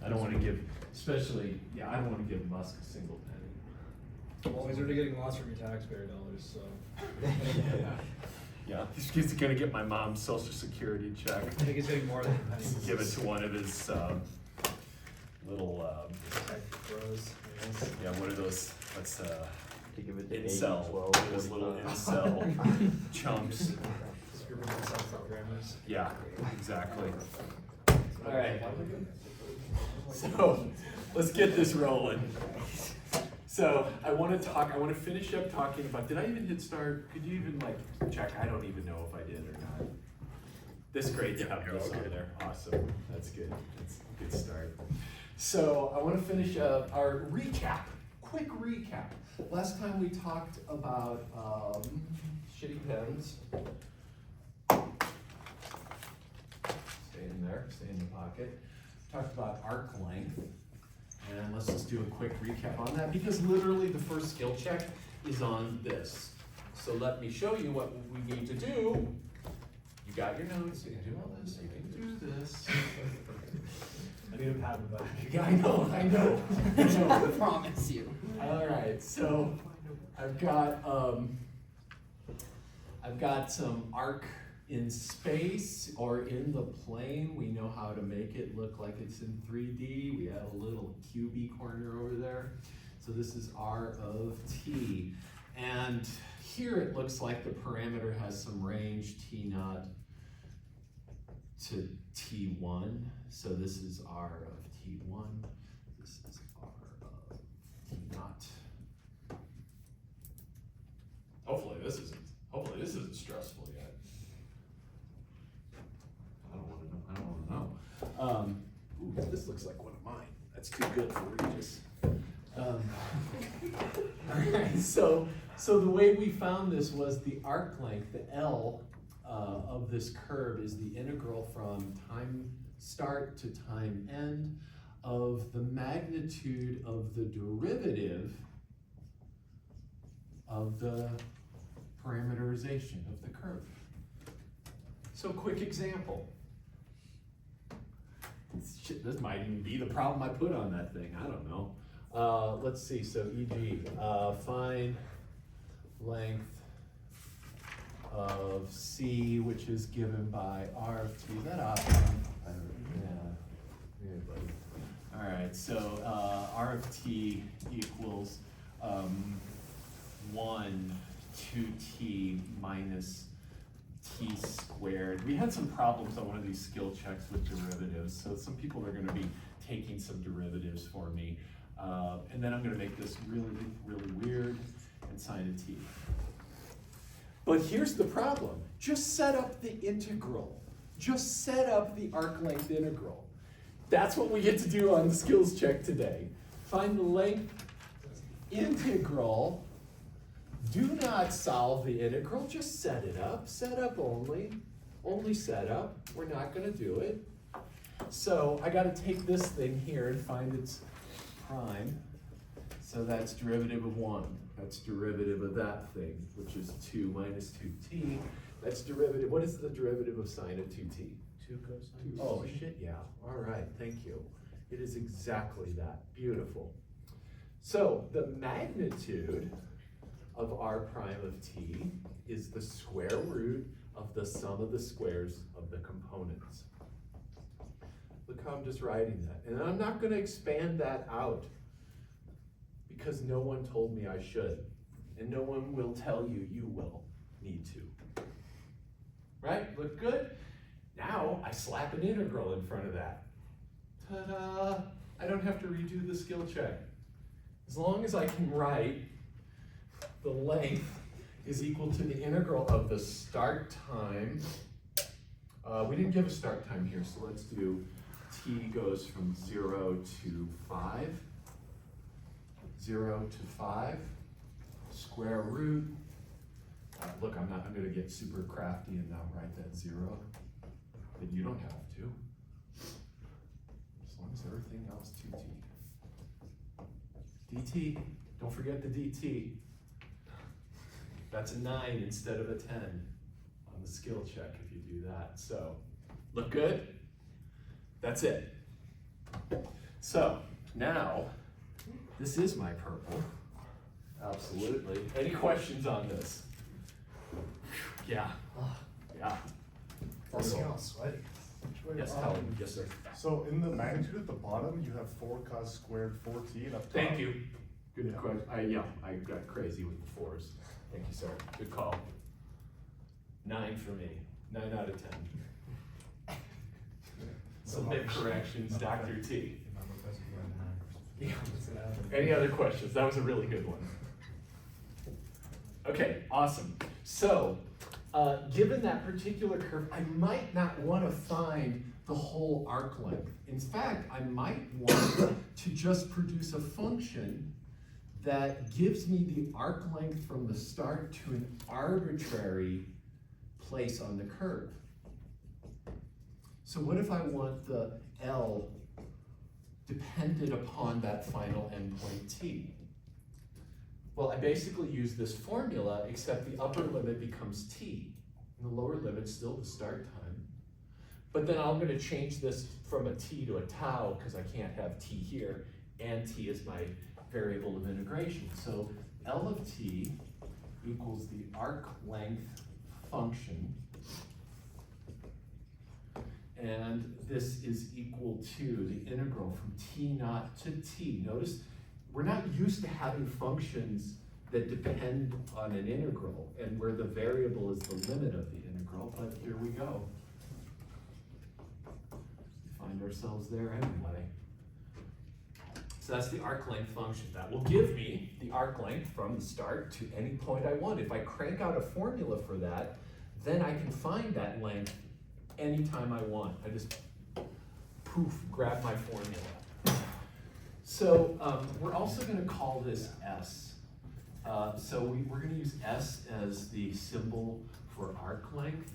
I don't want to give, especially, I don't want to give Musk a single penny. Well, he's already getting lots from your taxpayer dollars, so. Yeah, he's gonna get my mom's social security check. I think he's getting more than a penny. Give it to one of his little, Tech bros, I guess. yeah, what are those, that's To give it to incel, 8, one 12, of those little 45. incel chumps. Scribbling self-programmers. Yeah, exactly. All right. So let's get this rolling. So I want to finish up talking about, did I even hit start? Could you even check? I don't even know if I did or not. This is great to have this on there. Awesome. That's good. That's a good start. So I want to finish up our recap. Quick recap. Last time we talked about shitty pens. Stay in there, stay in the pocket. Talked about arc length. And let's just do a quick recap on that because literally the first skill check is on this. So let me show you what we need to do. You got your notes, you can do all this, you can do this. I need a pat on the back. Yeah, I know. I promise you. All right, so I've got some arc in space or in the plane. We know how to make it look like it's in 3D. We have a little QB corner over there. So this is R of T. And here it looks like the parameter has some range T0 to T1. So this is R of T1. This is R of T0. Hopefully this isn't stressful yet. I don't want to know. Ooh, this looks like one of mine. That's too good for Regis. All right, so the way we found this was the arc length, the L of this curve is the integral from time start to time end of the magnitude of the derivative of the parameterization of the curve. So quick example. Shit, this might even be the problem I put on that thing, I don't know. Let's see, so e.g., find length of C, which is given by R of T. Is that option? Yeah, buddy. All right, so R of T equals 1, 2T minus T squared. We had some problems on one of these skill checks with derivatives, so some people are going to be taking some derivatives for me. And then I'm going to make this really, really weird and sign a T. But here's the problem. Just set up the integral. Just set up the arc length integral. That's what we get to do on the skills check today. Find the length integral. Do not solve the integral, just set it up. Set up only set up. We're not going to do it. So I got to take this thing here and find its prime. So that's derivative of 1. That's derivative of that thing, which is 2 minus 2t. That's derivative, what is the derivative of sine of 2t? 2 cosine. Oh shit, yeah. All right, thank you. It is exactly that. Beautiful. So the magnitude of r prime of t is the square root of the sum of the squares of the components. Look how I'm just writing that. And I'm not going to expand that out because no one told me I should. And no one will tell you you will need to. Right? Look good? Now I slap an integral in front of that. Ta-da! I don't have to redo the skill check. As long as I can write the length is equal to the integral of the start time. We didn't give a start time here, so let's do t goes from 0 to 5. 0 to 5, square root. Look, I'm going to get super crafty and now write that 0, but you don't have to. As long as everything else 2t. dt, don't forget the dt. That's a 9 instead of a 10 on the skill check if you do that. So, look good? That's it. So now, this is my purple. Absolutely. Any questions on this? Yeah. Yeah. Getting all sweaty. Yes, Helen. Yes, sir. So in the magnitude at the bottom, you have 4 cos squared 4t, and up top. Thank you. Good Yeah. question. I got crazy with the 4s. Thank you, sir. Good call. 9 for me. 9 out of 10. Submit corrections, Dr. T. Yeah, what's gonna happen? Any other questions? That was a really good one. Okay, awesome. So, given that particular curve, I might not want to find the whole arc length. In fact, I might want to just produce a function that gives me the arc length from the start to an arbitrary place on the curve. So what if I want the L dependent upon that final endpoint t? Well, I basically use this formula, except the upper limit becomes t, and the lower limit's still the start time. But then I'm gonna change this from a t to a tau, because I can't have t here, and t is my variable of integration. So L of t equals the arc length function, and this is equal to the integral from t naught to t. Notice, we're not used to having functions that depend on an integral, and where the variable is the limit of the integral, but here we go. We find ourselves there anyway. So that's the arc length function. That will give me the arc length from the start to any point I want. If I crank out a formula for that, then I can find that length anytime I want. I just, poof, grab my formula. So we're also gonna call this S. So we're gonna use S as the symbol for arc length.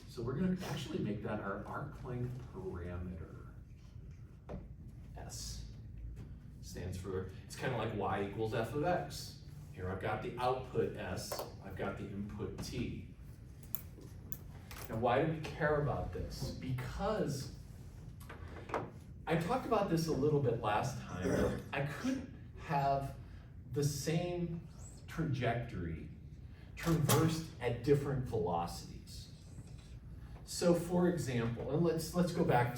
So we're gonna actually make that our arc length parameter. S stands for, it's kind of like y equals f of x. Here I've got the output S, I've got the input t. Now why do we care about this? Because I talked about this a little bit last time. I couldn't have the same trajectory traversed at different velocities. So for example, and let's actually go back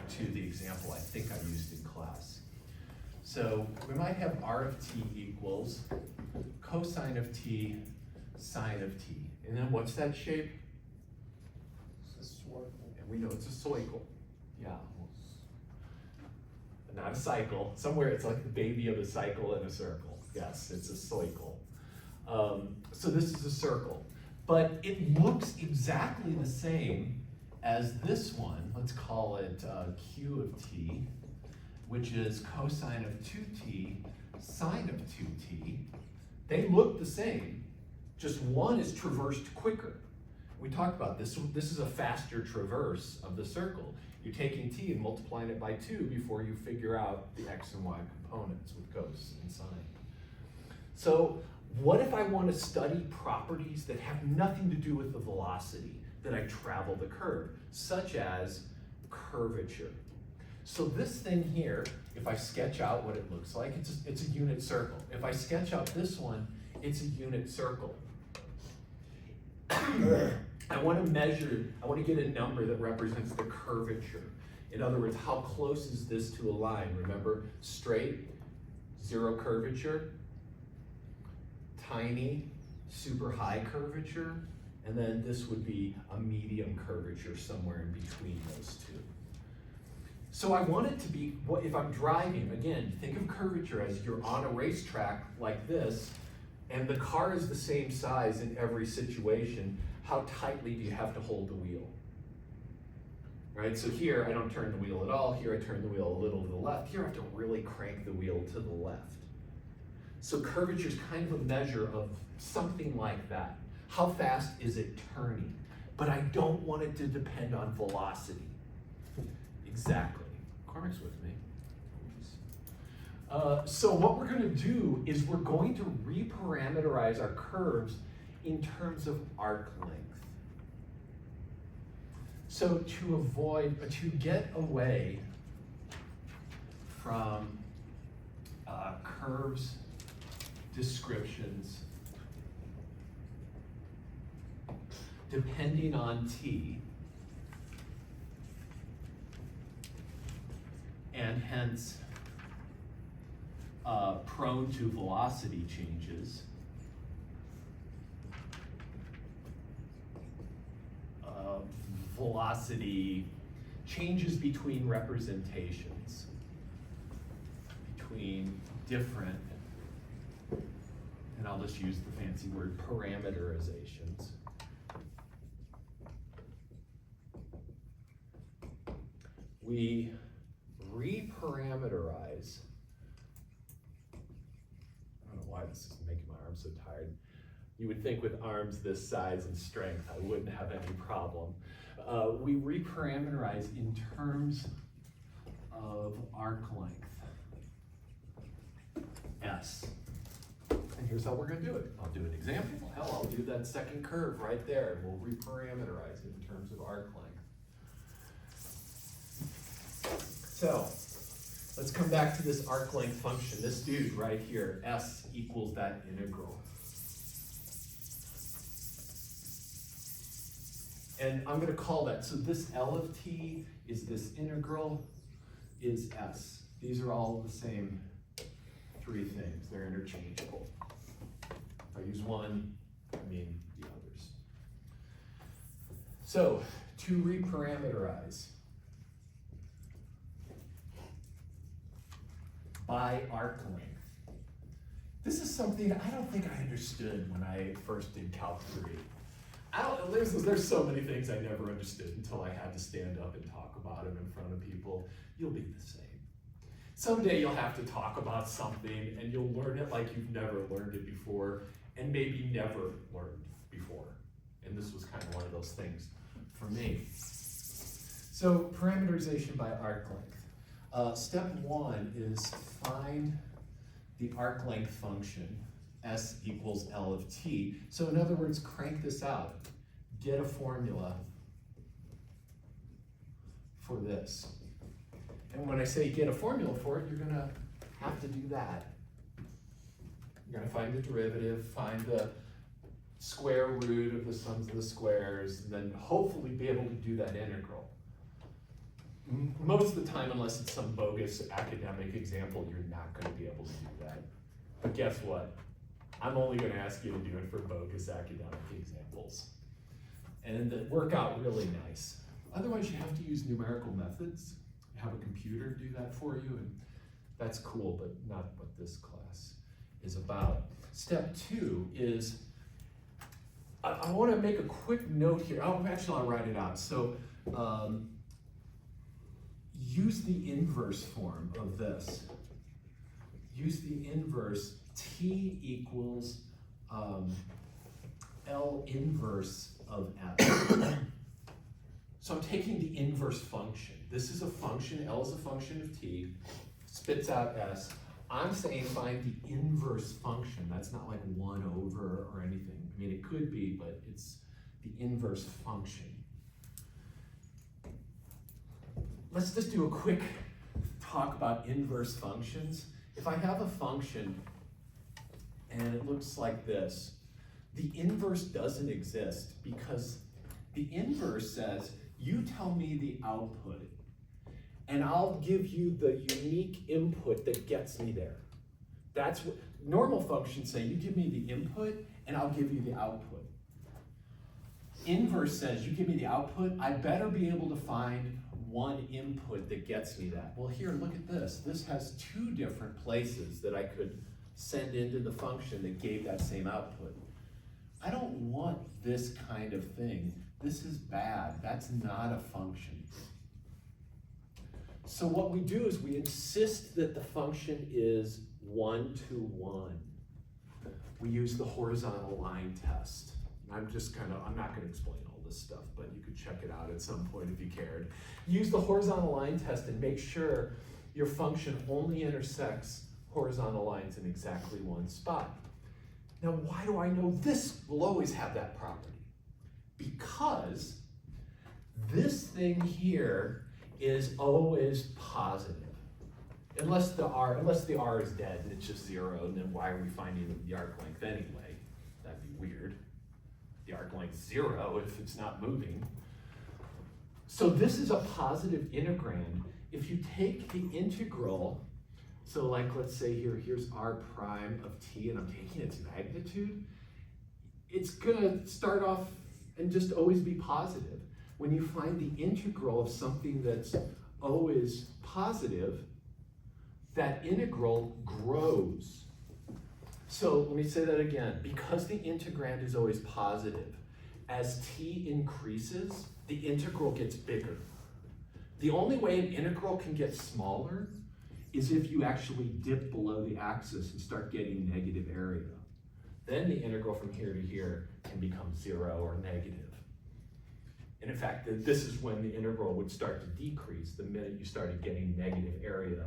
to the example I think I used in class. So we might have r of t equals cosine of t sine of t. And then what's that shape? And we know it's a cycle. Yeah. Not a cycle. Somewhere it's like the baby of a cycle in a circle. Yes, it's a cycle. So this is a circle. But it looks exactly the same as this one. Let's call it q of t, which is cosine of 2t sine of 2t. They look the same, just one is traversed quicker. We talked about this. This is a faster traverse of the circle. You're taking t and multiplying it by 2 before you figure out the x and y components with cos and sine. So what if I want to study properties that have nothing to do with the velocity that I travel the curve, such as curvature? So this thing here, if I sketch out what it looks like, it's a unit circle. If I sketch out this one, it's a unit circle. I want to get a number that represents the curvature. In other words, how close is this to a line? Remember, straight, zero curvature, tiny, super high curvature, and then this would be a medium curvature somewhere in between those two. So I want it to be, if I'm driving, again, think of curvature as you're on a racetrack like this, and the car is the same size in every situation. How tightly do you have to hold the wheel? Right, so here I don't turn the wheel at all. Here I turn the wheel a little to the left. Here I have to really crank the wheel to the left. So curvature is kind of a measure of something like that. How fast is it turning? But I don't want it to depend on velocity. Exactly. Cormac's with me. So what we're going to do is we're going to reparameterize our curves in terms of arc length. So to get away from curves descriptions depending on t, and hence prone to velocity changes, velocity changes between representations, between different, and I'll just use the fancy word, parameterizations. We reparameterize. I don't know why this is making my arms so tired. You would think with arms this size and strength, I wouldn't have any problem. We reparameterize in terms of arc length, S. And here's how we're gonna do it. I'll do an example. Hell, I'll do that second curve right there, and we'll reparameterize it in terms of arc length. So, let's come back to this arc length function. This dude right here, S equals that integral. And I'm gonna call that, so this L of t is this integral, is S. These are all the same three things, they're interchangeable. If I use one, I mean the others. So, to reparameterize by arc length. This is something I don't think I understood when I first did Calc 3. There's so many things I never understood until I had to stand up and talk about them in front of people. You'll be the same. Someday you'll have to talk about something and you'll learn it like you've never learned it before and maybe never learned before. And this was kind of one of those things for me. So parameterization by arc length. Step one is find the arc length function, S equals L of t. So in other words, crank this out. Get a formula for this. And when I say get a formula for it, you're gonna have to do that. You're gonna find the derivative, find the square root of the sums of the squares, and then hopefully be able to do that integral. Most of the time, unless it's some bogus academic example, you're not gonna be able to do that. But guess what? I'm only gonna ask you to do it for bogus academic examples. And that work out really nice. Otherwise, you have to use numerical methods. Have a computer do that for you, and that's cool, but not what this class is about. Step two is, I wanna make a quick note here. I'll write it out. So, use the inverse form of this. Use the inverse, t equals L inverse of f. So I'm taking the inverse function. This is a function, L is a function of t, spits out s. I'm saying find the inverse function. That's not like 1 over or anything. I mean, it could be, but it's the inverse function. Let's just do a quick talk about inverse functions. If I have a function and it looks like this, the inverse doesn't exist because the inverse says, you tell me the output and I'll give you the unique input that gets me there. That's what normal functions say, you give me the input and I'll give you the output. Inverse says, you give me the output, I better be able to find one input that gets me that. Well here, look at this. This has two different places that I could send into the function that gave that same output. I don't want this kind of thing. This is bad. That's not a function. So what we do is we insist that the function is 1 to 1. We use the horizontal line test. I'm not gonna explain all this stuff, but you could check it out at some point if you cared. Use the horizontal line test and make sure your function only intersects horizontal lines in exactly one spot. Now, why do I know this will always have that property? Because This thing here is always positive. Unless the R is dead and it's just 0, and then why are we finding the arc length anyway? That'd be weird. The arc length's 0 if it's not moving. So this is a positive integrand. If you take the integral, so like let's say here's r prime of t and I'm taking its magnitude, it's gonna start off and just always be positive. When you find the integral of something that's always positive, that integral grows. So let me say that again. Because the integrand is always positive, as t increases, the integral gets bigger. The only way an integral can get smaller is if you actually dip below the axis and start getting negative area. Then the integral from here to here can become 0 or negative. And in fact, this is when the integral would start to decrease the minute you started getting negative area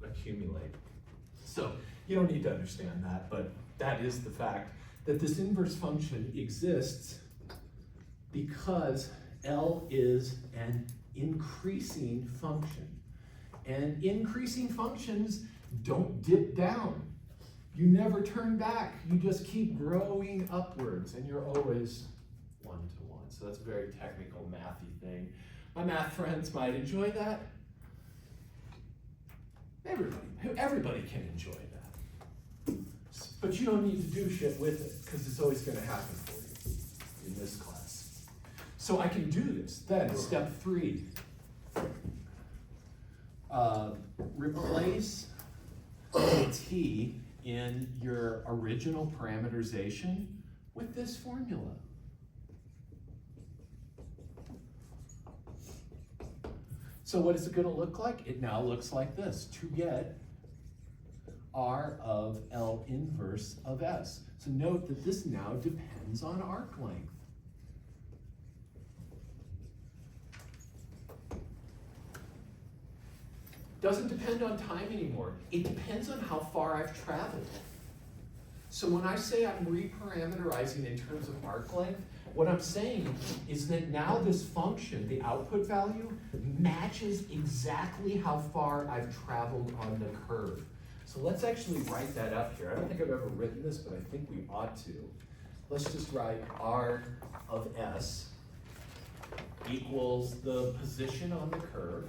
accumulate. So you don't need to understand that, but that is the fact that this inverse function exists because L is an increasing function. And increasing functions don't dip down. You never turn back. You just keep growing upwards, and you're always 1 to 1. So that's a very technical, mathy thing. My math friends might enjoy that. Everybody can enjoy that. But you don't need to do shit with it, because it's always going to happen for you in this class. So I can do this. Then, step 3. Replace t in your original parameterization with this formula. So what is it going to look like? It now looks like this. To get r of L inverse of S. So note that this now depends on arc length. Doesn't depend on time anymore. It depends on how far I've traveled. So when I say I'm reparameterizing in terms of arc length, what I'm saying is that now this function, the output value, matches exactly how far I've traveled on the curve. So let's actually write that up here. I don't think I've ever written this, but I think we ought to. Let's just write r of S equals the position on the curve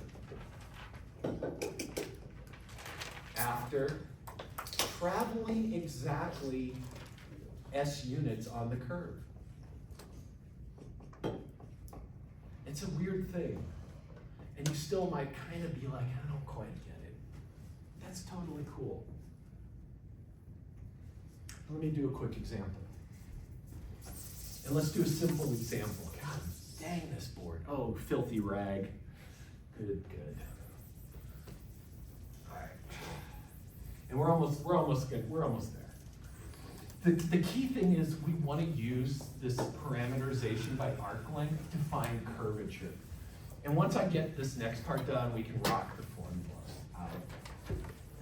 after traveling exactly S units on the curve. It's a weird thing. And you still might kind of be like, I don't quite get it. That's totally cool. Let me do a quick example. And let's do a simple example. God dang this board. Oh, filthy rag. Good. And we're almost good. We're almost there. The key thing is we want to use this parameterization by arc length to find curvature. And once I get this next part done, we can rock the formula out.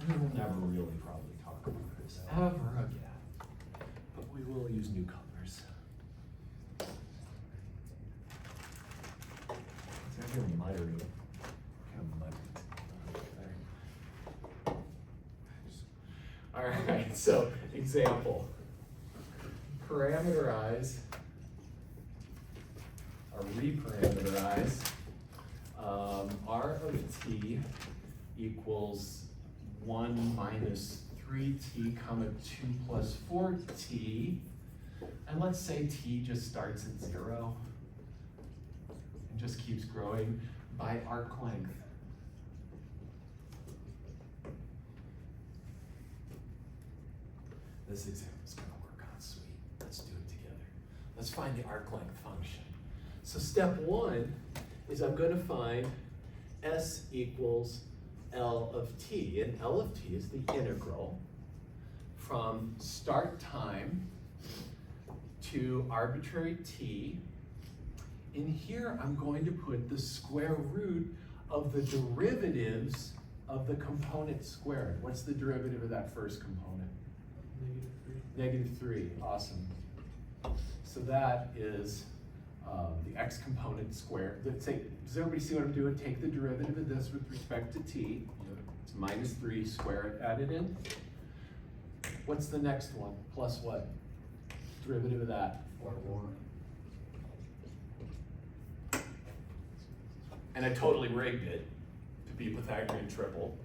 And then we'll never really probably talk about this ever again. But we will use new colors. It's actually muttering. Kind of muttering. All right, so example. Parameterize, or reparameterize, r of t equals 1 minus 3t comma 2 plus 4t. And let's say t just starts at 0 and just keeps growing by arc length. This example is going to work out sweet. Let's do it together. Let's find the arc length function. So step 1 is I'm going to find S equals L of t. And L of t is the integral from start time to arbitrary t. In here, I'm going to put the square root of the derivatives of the component squared. What's the derivative of that first component? -3. -3, awesome. So that is the x component squared. Let's say, does everybody see what I'm doing? Take the derivative of this with respect to t. It's minus 3, square it, add it in. What's the next one? Plus what? Derivative of that? 4. And I totally rigged it to be a Pythagorean triple.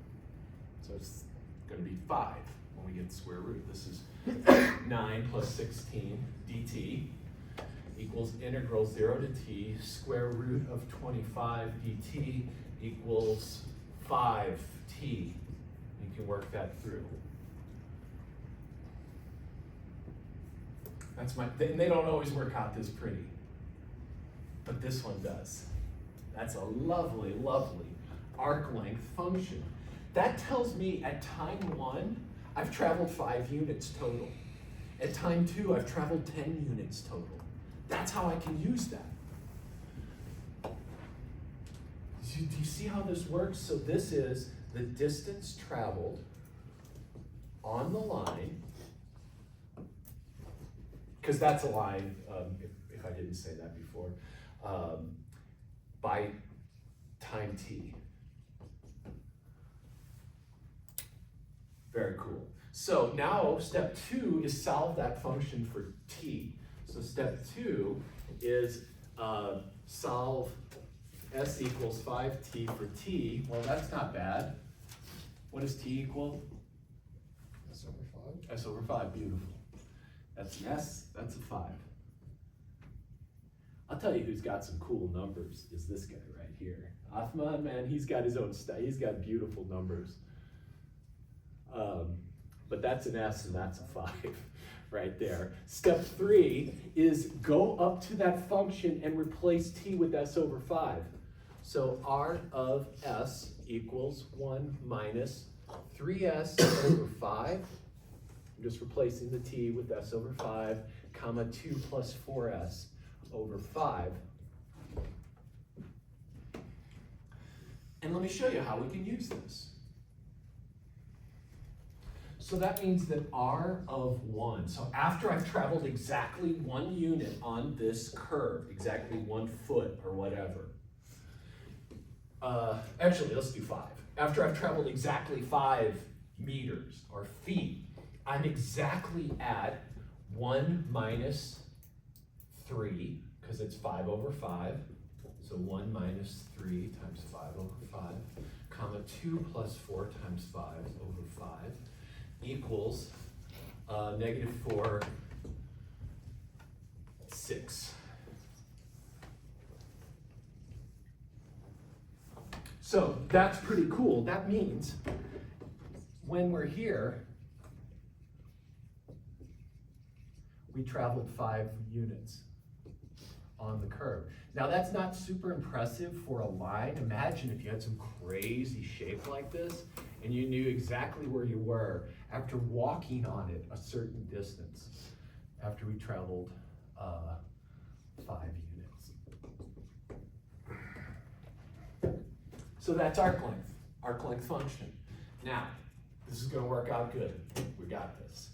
So it's going to be 5 when we get the square root. This is 9 plus 16 dt equals integral 0 to t square root of 25 dt equals 5t. You can work that through. That's my, and they don't always work out this pretty, but this one does. That's a lovely, lovely arc length function. That tells me at time 1, I've traveled 5 units total. At time 2, I've traveled 10 units total. That's how I can use that. Do you see how this works? So this is the distance traveled on the line, because that's a line, if I didn't say that before, by time t. Very cool. So now step 2 is solve that function for t. So step 2 is solve s equals 5t for t. Well, that's not bad. What does t equal? S over 5. S over 5, beautiful. That's an S, that's a 5. I'll tell you who's got some cool numbers is this guy right here. Athman, man, he's got his own style. He's got beautiful numbers. But that's an S and that's a 5 right there. Step 3 is go up to that function and replace t with s over 5. So r of s equals 1 minus 3s over 5. I'm just replacing the t with s over 5, comma 2 plus 4s over 5. And let me show you how we can use this. So that means that r of 1, so after I've traveled exactly 1 unit on this curve, exactly 1 foot or whatever, actually let's do 5. After I've traveled exactly 5 meters or feet, I'm exactly at 1 minus 3, because it's 5 over 5. So 1 minus 3 times 5 over 5, comma 2 plus 4 times 5 over 5 equals negative 4, 6. So that's pretty cool. That means when we're here, we traveled 5 units on the curve. Now that's not super impressive for a line. Imagine if you had some crazy shape like this and you knew exactly where you were after walking on it a certain distance, after we traveled 5 units. So that's arc length function. Now, this is gonna work out good. We got this.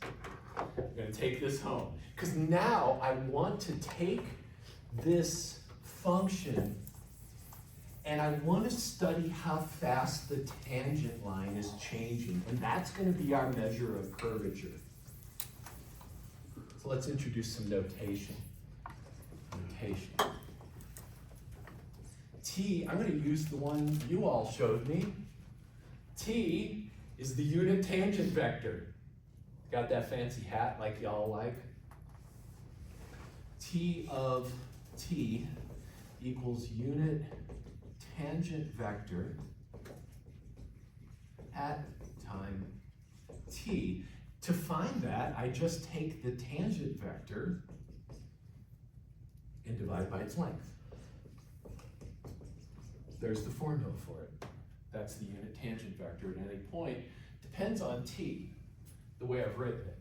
I'm gonna take this home, because now I want to take this function and I want to study how fast the tangent line is changing, and that's going to be our measure of curvature. So let's introduce some notation. T, I'm going to use the one you all showed me. T is the unit tangent vector. Got that fancy hat like y'all like? T of t equals unit tangent vector at time t. To find that, I just take the tangent vector and divide by its length. There's the formula for it. That's the unit tangent vector at any point. Depends on t, the way I've written it.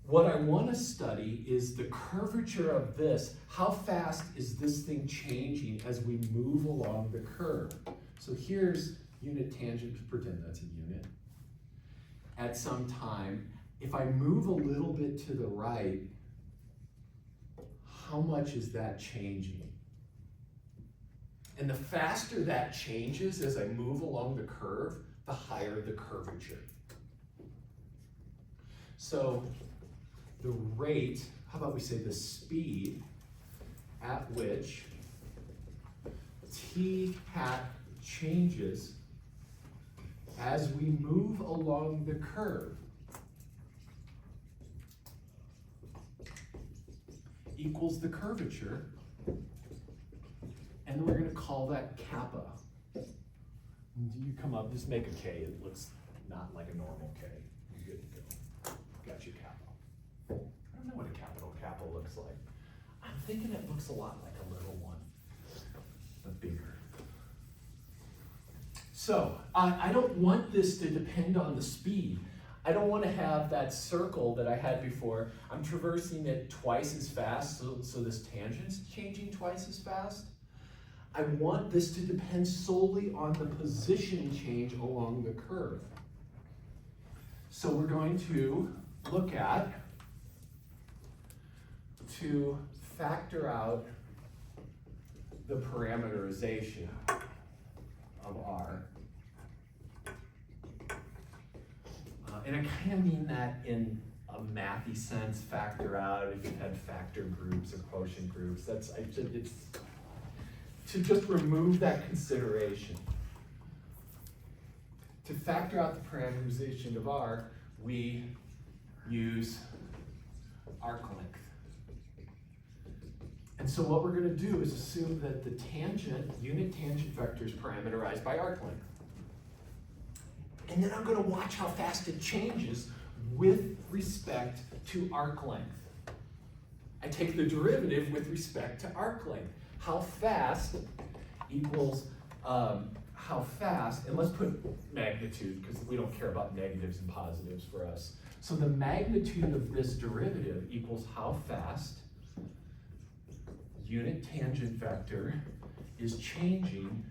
What I want to study is the curvature of this. How fast is this thing changing as we move along the curve? So here's unit tangent, pretend that's a unit. At some time, if I move a little bit to the right, how much is that changing? And the faster that changes as I move along the curve, the higher the curvature. So the rate, how about we say the speed at which t hat changes as we move along the curve equals the curvature, and we're going to call that kappa. You come up, just make a K. It looks not like a normal K. You're good to go. Got your kappa. I don't know what a capital kappa looks like. I'm thinking it looks a lot like a little one, but bigger. So I don't want this to depend on the speed. I don't want to have that circle that I had before. I'm traversing it twice as fast, so this tangent's changing twice as fast. I want this to depend solely on the position change along the curve. So we're going to look at, to factor out the parameterization of R. And I kind of mean that in a mathy sense, factor out, if you've had factor groups or quotient groups, it's to just remove that consideration. To factor out the parameterization of R, we use arc length. And so what we're going to do is assume that the tangent, unit tangent vector is parameterized by arc length. And then I'm going to watch how fast it changes with respect to arc length. I take the derivative with respect to arc length. How fast equals how fast, and let's put magnitude because we don't care about negatives and positives for us. So the magnitude of this derivative equals how fast unit tangent vector is changing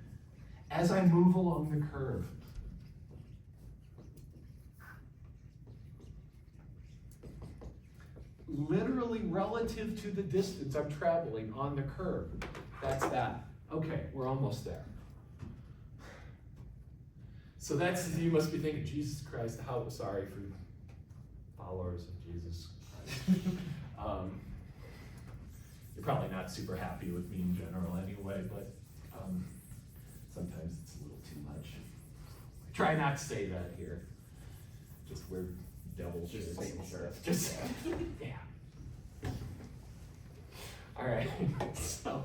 as I move along the curve. Literally relative to the distance I'm traveling on the curve. That's that. Okay, we're almost there. So that's, you must be thinking, Jesus Christ, how sorry for followers of Jesus Christ. You're probably not super happy with me in general anyway, but sometimes it's a little too much. I try not to say that here. Just we're devil Just shit. making sure. Just, yeah. All right, so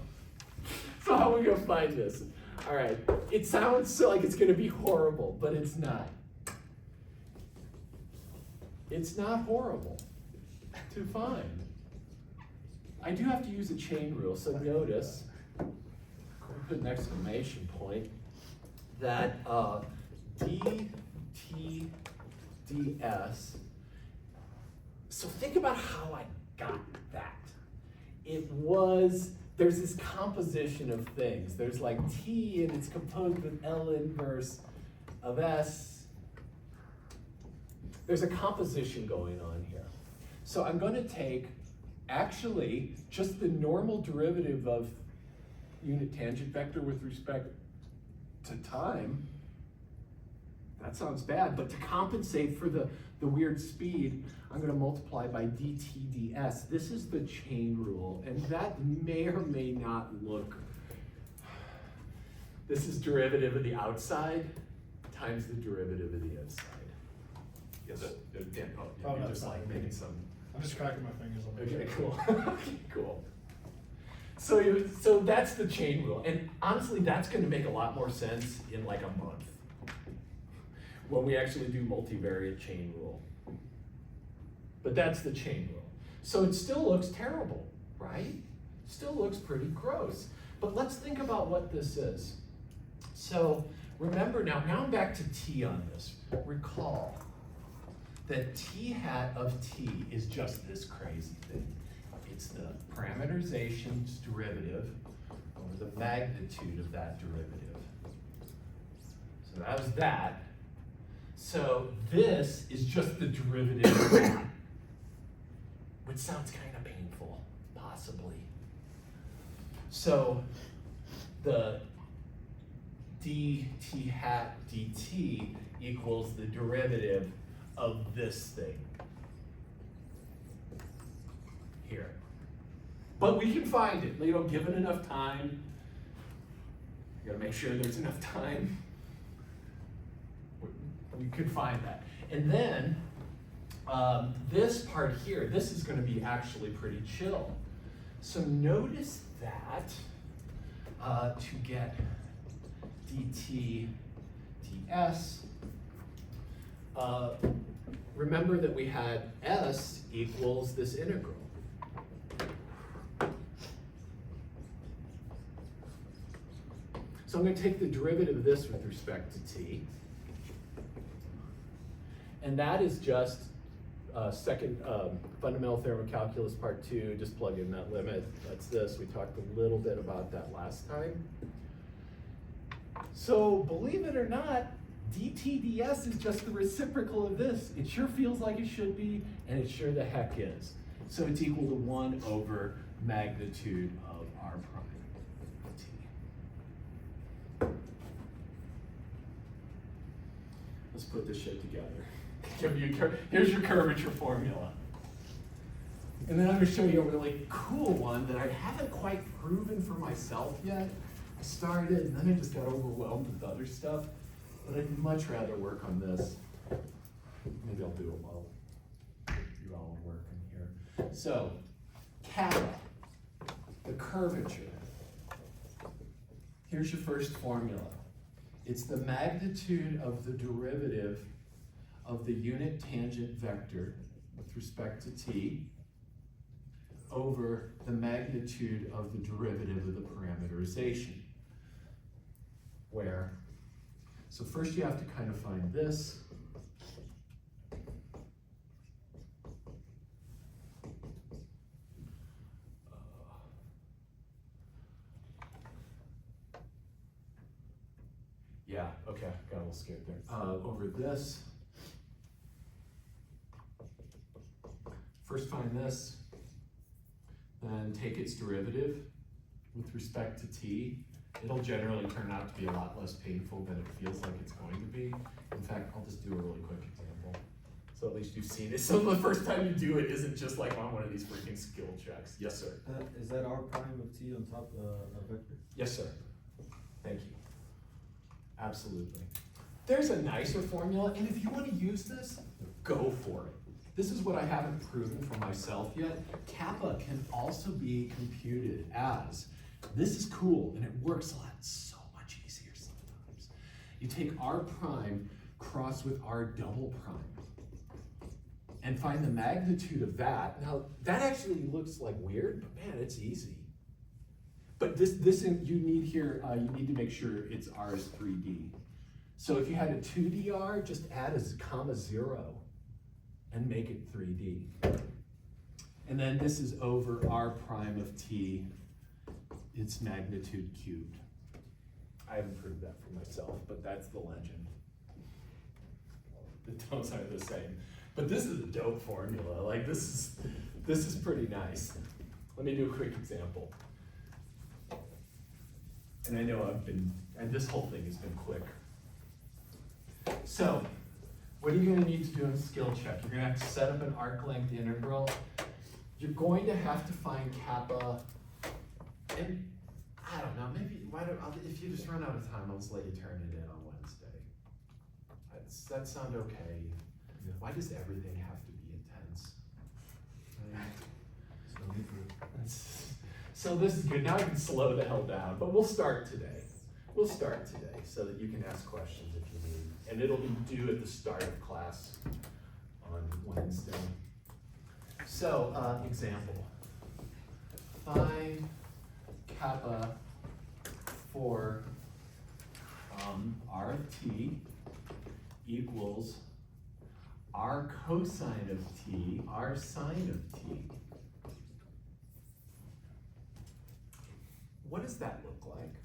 how are we gonna find this? All right, it sounds so like it's gonna be horrible, but it's not. It's not horrible to find. I do have to use a chain rule, so notice, I'll put an exclamation point, that dt ds. So think about how I got that. There's this composition of things. There's like t and it's composed with L inverse of S. There's a composition going on here. So I'm going to take actually just the normal derivative of unit tangent vector with respect to time. That sounds bad, but to compensate for the weird speed, I'm going to multiply by dt ds. This is the chain rule, and that may or may not look. This is derivative of the outside times the derivative of the inside. Yeah, Oh, you're no, just no. like making some. I'm just cracking my fingers on it. Okay, cool. Okay, cool. So that's the chain rule, and honestly, that's going to make a lot more sense in like a month when we actually do multivariate chain rule. But that's the chain rule. So it still looks terrible, right? Still looks pretty gross. But let's think about what this is. So remember now I'm back to t on this. Recall that t hat of t is just this crazy thing. It's the parameterization's derivative over the magnitude of that derivative. So that was that. So this is just the derivative of that, which sounds kind of painful, possibly. So the dt hat dt equals the derivative of this thing here. But we can find it, given enough time. You gotta make sure there's enough time. We could find that. And then this part here, this is gonna be actually pretty chill. So notice that to get dt ds, remember that we had s equals this integral. So I'm going to take the derivative of this with respect to t. And that is just second fundamental theorem of calculus part 2, just plug in that limit. That's this. We talked a little bit about that last time. So believe it or not, dt ds is just the reciprocal of this. It sure feels like it should be, and it sure the heck is. So it's equal to 1 over magnitude of r prime t. Let's put this shit together. Here's your curvature formula. And then I'm going to show you a really cool one that I haven't quite proven for myself yet. I started, and then I just got overwhelmed with other stuff. But I'd much rather work on this. Maybe I'll do it while you all are working here. So, kappa, the curvature. Here's your first formula. It's the magnitude of the derivative of the unit tangent vector with respect to t over the magnitude of the derivative of the parameterization. Where, so first you have to kind of find this. Yeah, okay, got a little scared there. Over this. First find this, then take its derivative with respect to t. It'll generally turn out to be a lot less painful than it feels like it's going to be. In fact, I'll just do a really quick example. So at least you've seen it. So the first time you do it isn't just like on one of these freaking skill checks. Yes, sir. Is that r prime of t on top of a vector? Yes, sir. Thank you. Absolutely. There's a nicer formula, and if you want to use this, go for it. This is what I haven't proven for myself yet. Kappa can also be computed as, this is cool, and it works a lot so much easier sometimes. You take r prime cross with r double prime and find the magnitude of that. Now, that actually looks like weird, but man, it's easy. But this you need here, you need to make sure it's r is 3D. So if you had a 2D r, just add a comma 0 and make it 3D. And then this is over r prime of t, its magnitude cubed. I haven't proved that for myself, but that's the legend. The tones are the same. But this is a dope formula. Like this is pretty nice. Let me do a quick example. And I know this whole thing has been quick. So, what are you going to need to do in a skill check? You're going to have to set up an arc length integral. You're going to have to find kappa, and I don't know, maybe, if you just run out of time, I'll just let you turn it in on Wednesday. Does that sound okay? Yeah. Why does everything have to be intense? So this is good. Now I can slow the hell down, but we'll start today. We'll start today so that you can ask questions if you need. And it'll be due at the start of class on Wednesday. So, example. Find kappa for r of t equals r cosine of t, r sine of t. What does that look like?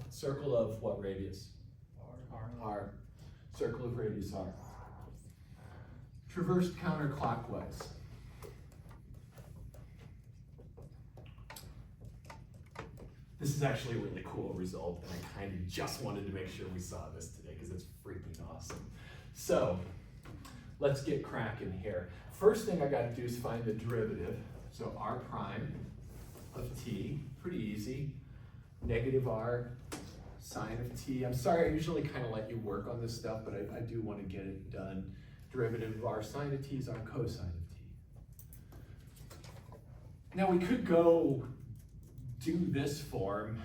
Circle of what radius? R. Circle of radius r. Traversed counterclockwise. is actually a really cool result, and I kind of just wanted to make sure we saw this today because it's freaking awesome. So let's get cracking here. First thing I got to do is find the derivative. So r prime of t, pretty easy. Negative r sine of t. I'm sorry, I usually kind of let you work on this stuff, but I do want to get it done. Derivative of r sine of t is r cosine of t. Now we could go do this form,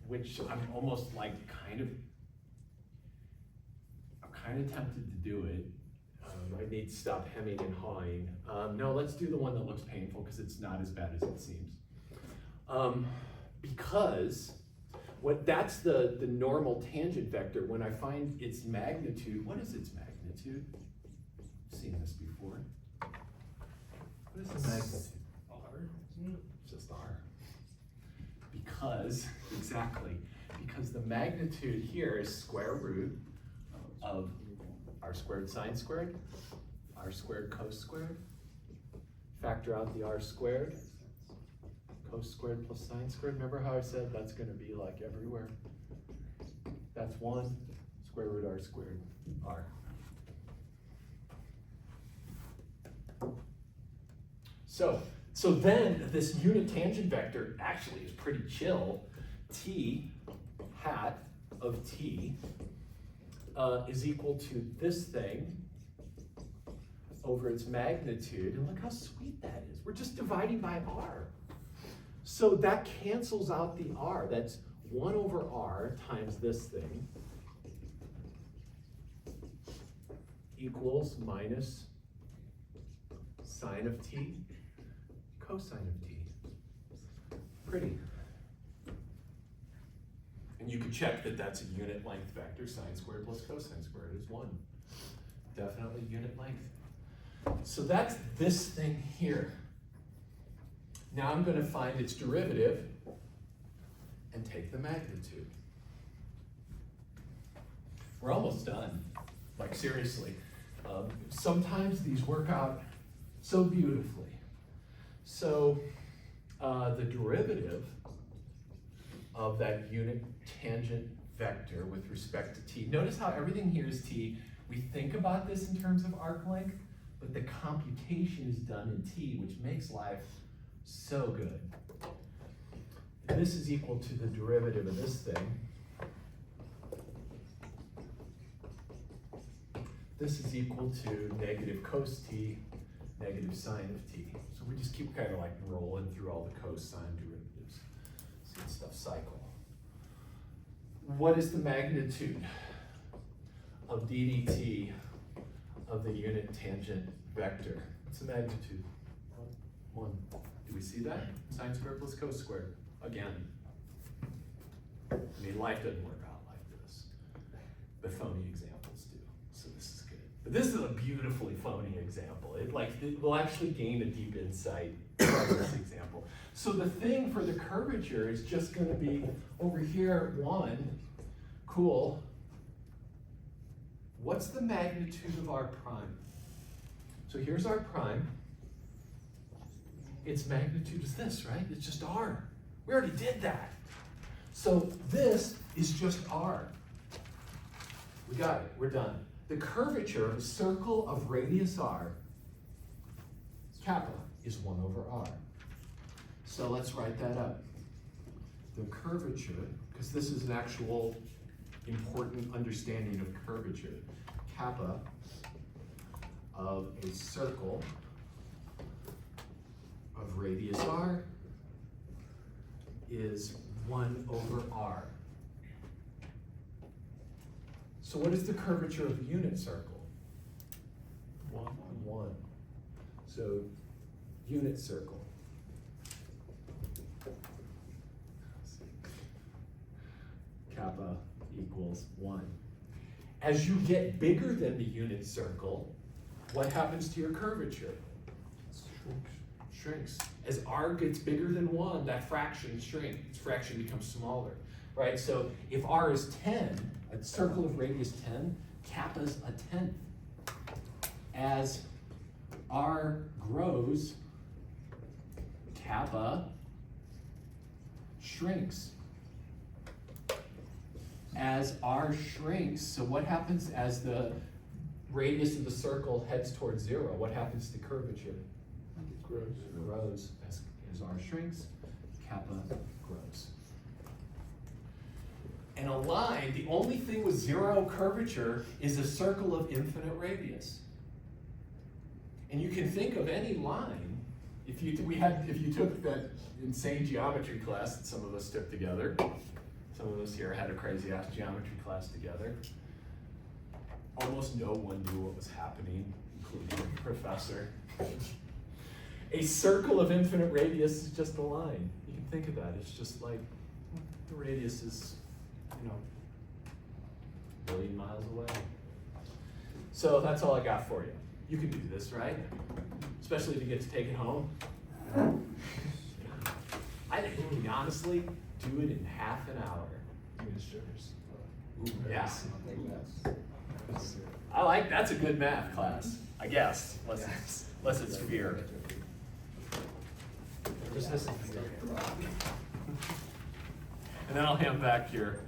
which I'm almost like kind of tempted to do it. I need to stop hemming and hawing. No, let's do the one that looks painful because it's not as bad as it seems. Because that's the normal tangent vector. When I find its magnitude, what is its magnitude? I've seen this before. What is the magnitude? R. It's just r. Because, exactly, because the magnitude here is square root of r squared sine squared, r squared cos squared. Factor out the r squared, cos squared plus sine squared. Remember how I said that's going to be like everywhere? That's 1 square root r squared r. So then this unit tangent vector actually is pretty chill. T hat of t is equal to this thing over its magnitude. And look how sweet that is. We're just dividing by r. So that cancels out the r. That's 1 over r times this thing equals minus sine of t cosine of t. Pretty. And you could check that that's a unit length vector. Sine squared plus cosine squared is 1. Definitely unit length. So that's this thing here. Now I'm going to find its derivative and take the magnitude. We're almost done. Like seriously. Sometimes these work out so beautifully. So the derivative of that unit tangent vector with respect to t. Notice how everything here is t. We think about this in terms of arc length, but the computation is done in t, which makes life so good. And this is equal to the derivative of this thing. This is equal to negative cos t, negative sine of t. So we just keep kind of like rolling through all the cosine derivatives. See the stuff cycle. What is the magnitude of d dt of the unit tangent vector? What's the magnitude? 1. Do we see that? Sine squared plus cos squared. Again. I mean, life doesn't work out like this. The phony examples do. So this is good. But this is a beautifully phony example. It will actually gain a deep insight from this example. So the thing for the curvature is just going to be over here 1. Cool. What's the magnitude of r prime? So here's r prime. Its magnitude is this, right? It's just r. We already did that. So this is just r. We got it. We're done. The curvature of a circle of radius r, kappa, is 1 over r. So let's write that up. The curvature, because this is an actual important understanding of curvature, kappa of a circle of radius r is 1 over r. So what is the curvature of a unit circle? 1. So unit circle. Kappa equals 1. As you get bigger than the unit circle, what happens to your curvature? Shrinks. As r gets bigger than 1, that fraction shrinks. Its fraction becomes smaller, right? So if r is 10, a circle of radius 10, kappa's a tenth. As r grows, kappa shrinks. as r shrinks, so what happens as the radius of the circle heads towards 0? What happens to curvature? It grows. It grows as r shrinks, kappa grows. And a line, the only thing with 0 curvature is a circle of infinite radius. And you can think of any line, if you took that insane geometry class that some of us took together, some of us here had a crazy ass geometry class together, almost no one knew what was happening, including the professor. A circle of infinite radius is just a line. You can think of that, it's just like, the radius is, you know, a billion miles away. So that's all I got for you. You can do this, right? Especially if you get to take it home. I think you can honestly do it in half an hour. Ooh, yeah. I like, that's a good math class, I guess, unless it's fear. And then I'll hand back your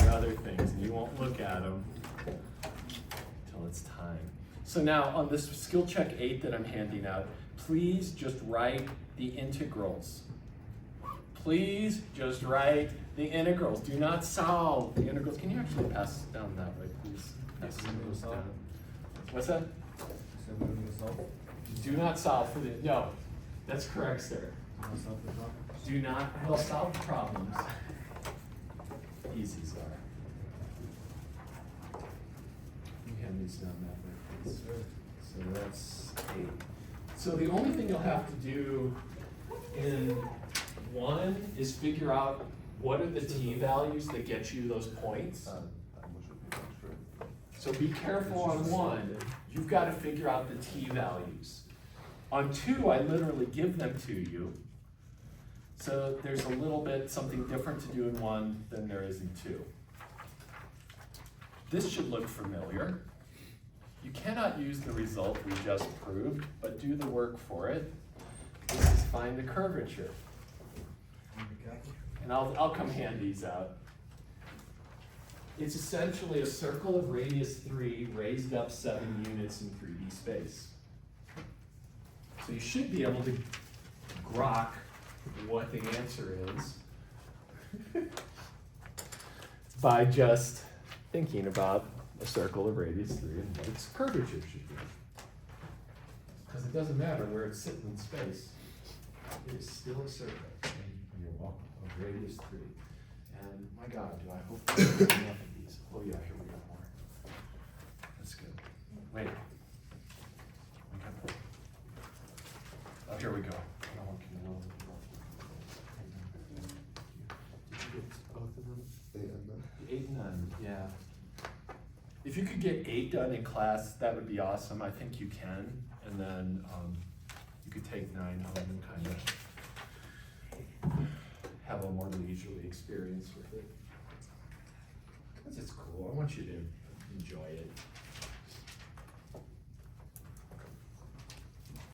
other things, and you won't look at them until it's time. So now, on this skill check 8 that I'm handing out, please just write the integrals. Please just write the integrals. Do not solve the integrals. Can you actually pass down that way, please? Pass those down. What's that? Do not solve for the, no, that's correct, sir. Do not, well, solve the problems. Easy, sir. You hand these down that way, please. So that's 8. So the only thing you'll have to do in 1 is figure out what are the t-values that get you those points. So be careful on 1. You've got to figure out the t-values. On 2, I literally give them to you. So there's a little bit something different to do in 1 than there is in 2. This should look familiar. You cannot use the result we just proved, but do the work for it. This is find the curvature. And I'll come hand these out. It's essentially a circle of radius 3 raised up 7 units in 3D space. So you should be able to grok what the answer is by just thinking about a circle of radius 3 and what its curvature should be. Because it doesn't matter where it's sitting in space, it is still a circle. And you're welcome, of radius 3. And my God, do I hope there's enough of these. Oh yeah, here we go more. That's good. Wait. Okay. Oh, here we go. No one can know. Did you get both of them? 8 and 9. 8 and 9, yeah. If you could get 8 done in class, that would be awesome. I think you can. And then you could take 9 home and kind of have a more leisurely experience with it. Because it's cool. I want you to enjoy it.